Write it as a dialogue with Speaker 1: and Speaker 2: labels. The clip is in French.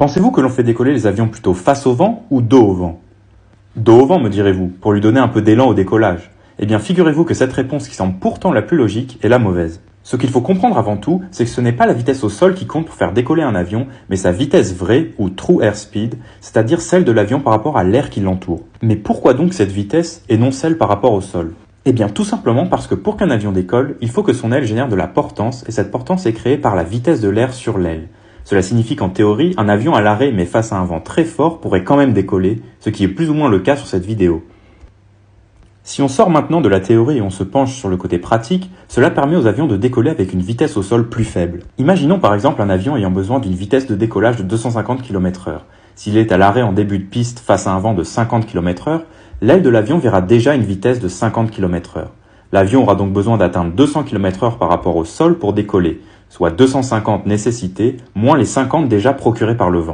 Speaker 1: Pensez-vous que l'on fait décoller les avions plutôt face au vent ou dos au vent? Dos au vent, me direz-vous, pour lui donner un peu d'élan au décollage. Eh bien, figurez-vous que cette réponse qui semble pourtant la plus logique est la mauvaise. Ce qu'il faut comprendre avant tout, c'est que ce n'est pas la vitesse au sol qui compte pour faire décoller un avion, mais sa vitesse vraie, ou true airspeed, c'est-à-dire celle de l'avion par rapport à l'air qui l'entoure. Mais pourquoi donc cette vitesse et non celle par rapport au sol? Eh bien, tout simplement parce que pour qu'un avion décolle, il faut que son aile génère de la portance, et cette portance est créée par la vitesse de l'air sur l'aile. Cela signifie qu'en théorie, un avion à l'arrêt mais face à un vent très fort pourrait quand même décoller, ce qui est plus ou moins le cas sur cette vidéo. Si on sort maintenant de la théorie et on se penche sur le côté pratique, cela permet aux avions de décoller avec une vitesse au sol plus faible. Imaginons par exemple un avion ayant besoin d'une vitesse de décollage de 250 km/h. S'il est à l'arrêt en début de piste face à un vent de 50 km/h, l'aile de l'avion verra déjà une vitesse de 50 km/h. L'avion aura donc besoin d'atteindre 200 km/h par rapport au sol pour décoller, soit 250 nécessités, moins les 50 déjà procurés par le vent.